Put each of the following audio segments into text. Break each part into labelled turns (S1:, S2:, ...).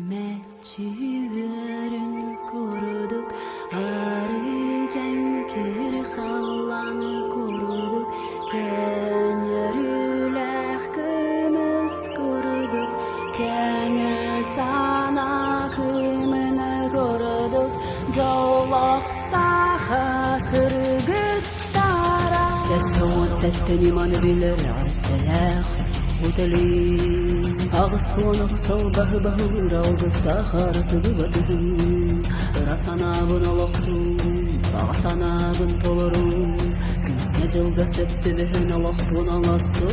S1: Metçilerin koruduk, arı cemkir hallanı koruduk, kenürüler kımız koruduk, kenül sana kımını koruduk, jolok saha kırgıt dara. Setten imanı bilir artelaks Утали, агсуна салбах бахура огста харты бубатын, расана буналохту, агсана бун толору, кенежелга септе бехен алохтун аласту.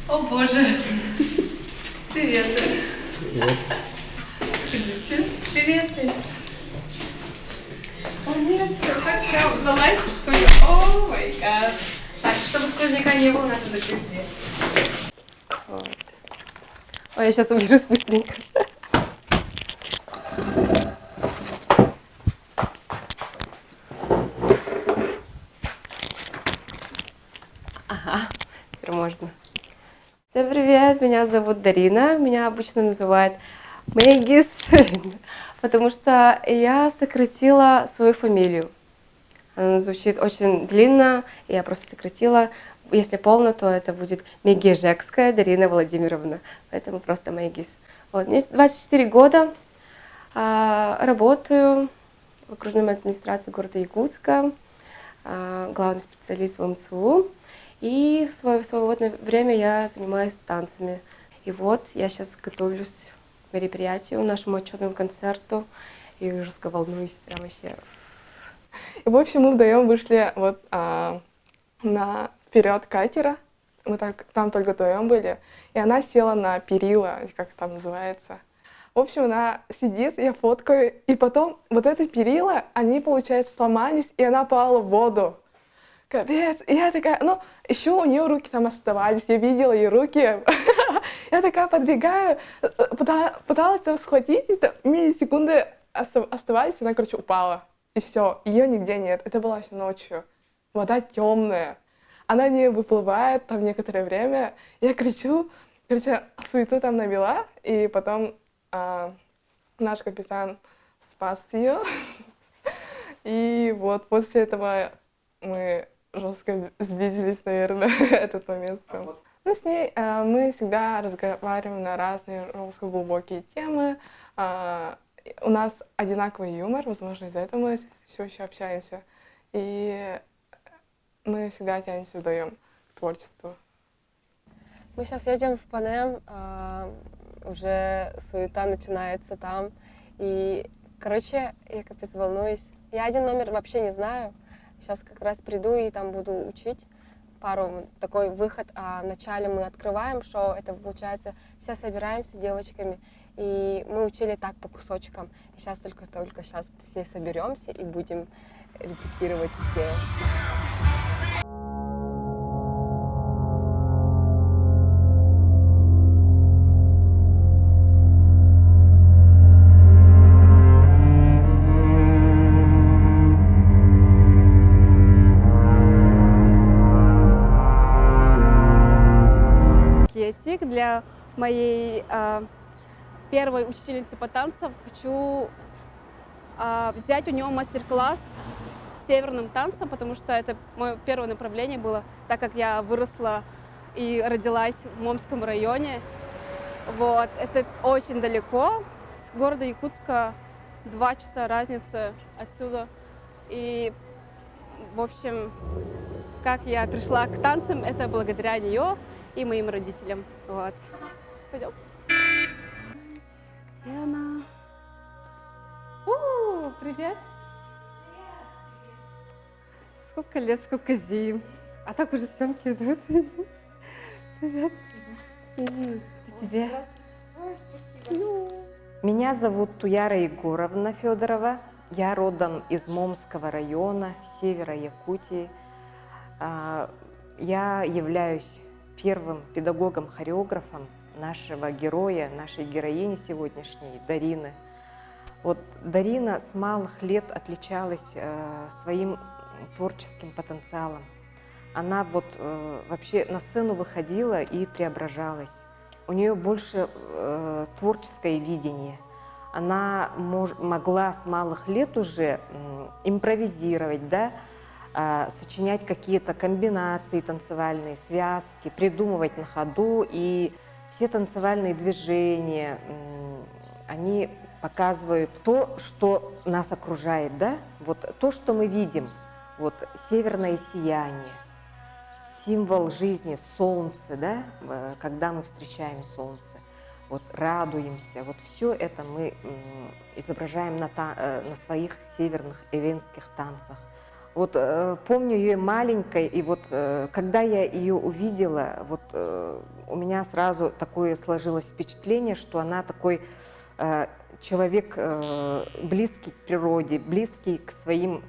S2: О боже! Привет! Привет! Идите. Привет! Нет, как прям на лайфе, что ли? О май гад. Так, чтобы сквозняка не было, надо закрыть дверь. Вот. Ой, я сейчас убежусь быстренько. Ага, теперь можно. Всем привет, меня зовут Дарина, меня обычно называют Мэгис, потому что я сократила свою фамилию. Она звучит очень длинно, и я просто сократила. Если полно, то это будет Мегежекская Дарина Владимировна, поэтому просто Мэгис. Вот. Мне 24 года, работаю в окружной администрации города Якутска, главный специалист в МЦУ. И в свое свободное время я занимаюсь танцами. И вот я сейчас готовлюсь к мероприятию, нашему отчетному концерту. И жестко волнуюсь, прям вообще.
S3: И, в общем, мы вдвоем вышли вот на вперед катера. Мы там только вдвоем были. И она села на перила, как это там называется. В общем, она сидит, я фоткаю. И потом вот эти перила, они, получается, сломались, и она попала в воду. Капец. И я такая, ну, еще у нее руки там оставались, я видела ее руки. Я такая подбегаю, пыталась там схватить, и миллисекунды оставались, она, короче, упала. И все, ее нигде нет. Это было еще ночью. Вода темная. Она не выплывает там некоторое время. Я кричу, короче, суету там навела, и потом наш капитан спас ее. И вот после этого мы жестко сблизились, наверное, этот момент. Ну, с ней мы всегда разговариваем на разные жестко глубокие темы. У нас одинаковый юмор, возможно, из-за этого мы все еще общаемся. И мы всегда тянемся вдвоем к творчеству.
S2: Мы сейчас едем в Панем, уже суета начинается там. И, короче, я капец волнуюсь. Я один номер вообще не знаю. Сейчас как раз приду и там буду учить пару, такой выход. А вначале мы открываем шоу, это получается, все собираемся девочками, и мы учили так по кусочкам. И сейчас только сейчас все соберемся и будем репетировать все. Для моей первой учительницы по танцам хочу взять у нее мастер-класс северным танцам, потому что это мое первое направление было, так как я выросла и родилась в Момском районе. Вот. Это очень далеко, с города Якутска 2 часа разница отсюда. И, в общем, как я пришла к танцам, это благодаря нее и моим родителям. Вот. Пойдем. Где она? Привет! Сколько лет, сколько зим. А так уже съемки идут. Привет. Это тебе.
S4: Меня зовут Туяра Егоровна Федорова. Я родом из Момского района, севера Якутии. Я являюсь первым педагогом-хореографом нашего героя, нашей героини сегодняшней, Дарины. Вот Дарина с малых лет отличалась своим творческим потенциалом. она вот вообще на сцену выходила и преображалась. У нее больше творческое видение. Она могла с малых лет уже импровизировать, да, сочинять какие-то комбинации танцевальные, связки, придумывать на ходу. И все танцевальные движения, они показывают то, что нас окружает, да? Вот то, что мы видим, вот северное сияние, символ жизни, солнце, да? Когда мы встречаем солнце, вот радуемся, вот все это мы изображаем на своих северных эвенских танцах. Вот помню ее маленькой, и вот когда я ее увидела, вот у меня сразу такое сложилось впечатление, что она такой человек близкий к природе, близкий к своим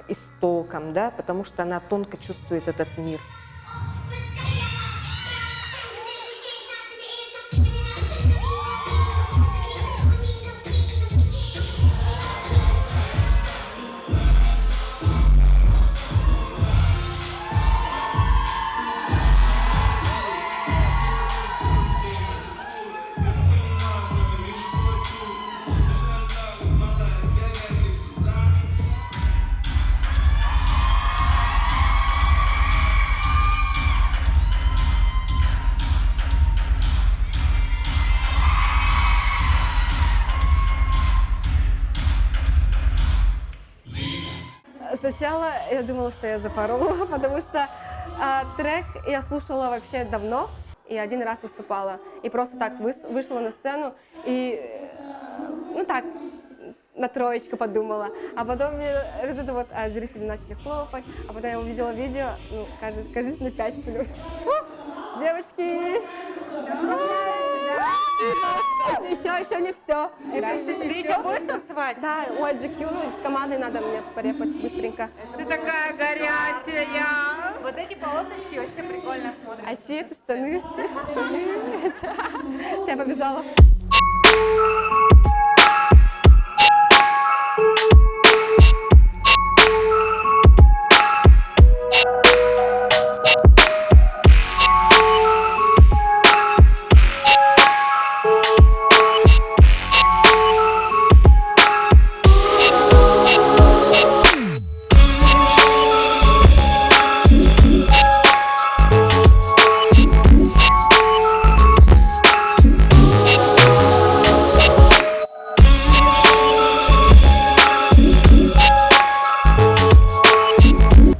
S4: истокам, да, потому что она тонко чувствует этот мир.
S5: Сначала я думала, что я запорола, потому что трек я слушала вообще давно, и один раз выступала. И просто так вышла на сцену, и, ну так, на троечку подумала. А потом мне зрители начали хлопать, а потом я увидела видео, ну, кажется, на 5+. Девочки! Еще не все.
S6: Ты еще будешь танцевать?
S5: Да, у GQ, ну, с командой надо мне порепать быстренько.
S6: Ты такая горячая. Вот эти полосочки вообще прикольно
S5: А
S6: смотрятся.
S5: те это штаны, штаны. Я побежала.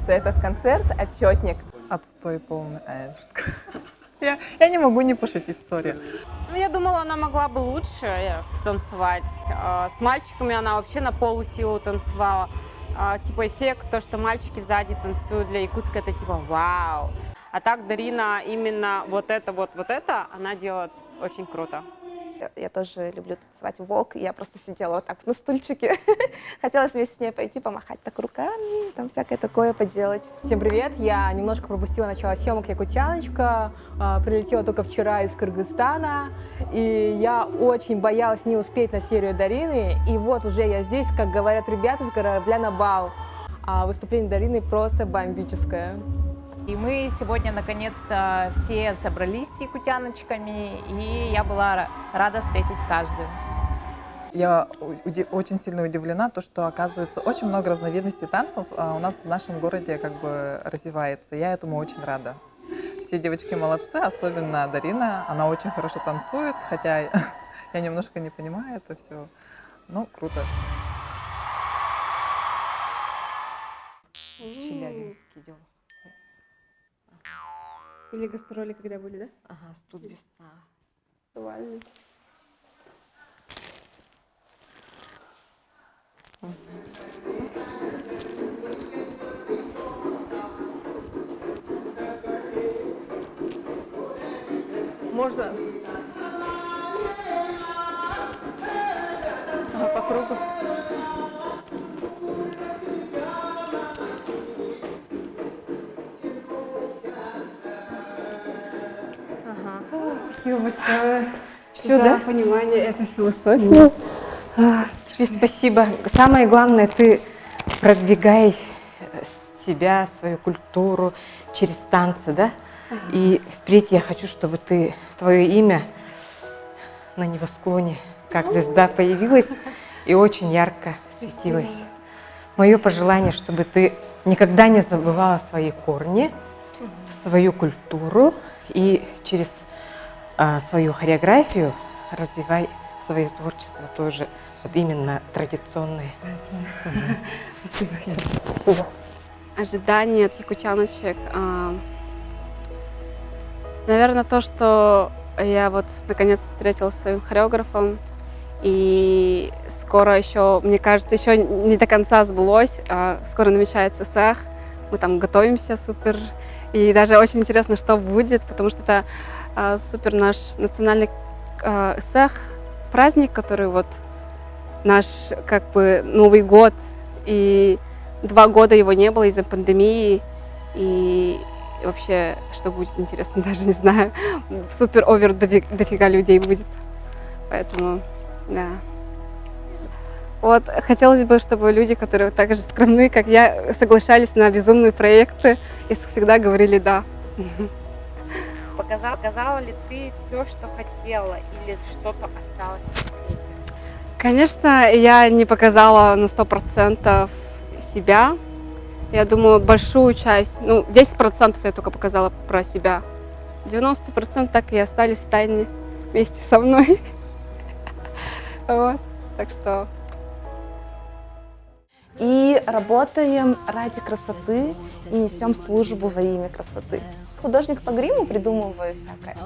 S7: Этот концерт «Отчетник».
S8: Отстой полный. Я не могу не пошутить, сори.
S6: Ну, я думала, она могла бы лучше станцевать. С мальчиками она вообще на полусилу танцевала. Типа эффект, то, что мальчики сзади танцуют для Якутска, это типа вау. А так Дарина именно вот это, она делает очень круто.
S7: Я тоже люблю танцевать вок, и я просто сидела вот так на стульчике. Хотелось вместе с ней пойти помахать так руками, там всякое такое поделать.
S9: Всем привет! Я немножко пропустила начало съемок «Якутяночка», прилетела только вчера из Кыргызстана, и я очень боялась не успеть на серию Дарины, и вот уже я здесь, как говорят ребята, с корабля на бал. А выступление Дарины просто бомбическое.
S10: И мы сегодня наконец-то все собрались с якутяночками, и я была рада встретить каждую.
S8: Я очень сильно удивлена, то, что, оказывается, очень много разновидностей танцев у нас в нашем городе как бы развивается. Я этому очень рада. Все девочки молодцы, особенно Дарина. Она очень хорошо танцует, хотя я немножко не понимаю это все. Ну, круто.
S4: Челябинск идем.
S5: Или гастроли когда были, да?
S4: Ага, «Студ весна».
S5: Актуальный.
S9: Можно? По кругу.
S5: Спасибо большое
S4: Всё,
S5: за
S4: да?
S5: понимание этой философии.
S4: Тебе спасибо. Самое главное, ты продвигай себя, свою культуру через танцы, да? И впредь я хочу, чтобы твое имя на небосклоне, как звезда, появилось и очень ярко светилось. Мое пожелание, чтобы ты никогда не забывала свои корни, свою культуру и через свою хореографию развивай свое творчество тоже, вот именно традиционное.
S5: Спасибо.
S2: Ожидания от якутяночек. Наверное, то, что я вот наконец встретилась с своим хореографом, и скоро еще, мне кажется, еще не до конца сбылось, скоро намечается сэх, мы там готовимся супер, и даже очень интересно, что будет, потому что это супер наш национальный сэх, праздник, который вот наш как бы Новый год, и 2 года его не было из-за пандемии, и вообще, что будет интересно, даже не знаю, супер-овер дофига людей будет, поэтому, да. Вот, хотелось бы, чтобы люди, которые так же скромны, как я, соглашались на безумные проекты и всегда говорили «да».
S6: Показала ли ты все, что хотела, или что-то осталось в секрете?
S2: Конечно, я не показала на 100% себя. Я думаю, большую часть, 10% я только показала про себя. 90% так и остались в тайне вместе со мной. Вот, так что...
S7: И работаем ради красоты и несем службу во имя красоты. Художник по гриму, придумываю всякое,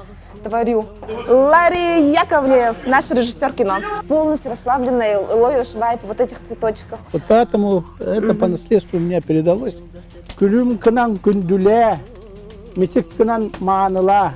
S7: творю. Ларри Яковлев, наш режиссер кино, полностью расслабленная, ловишь вайп вот этих цветочков.
S11: Вот поэтому это по наследству у меня передалось. Күлүм кынан күндүле, митик кынан маныла.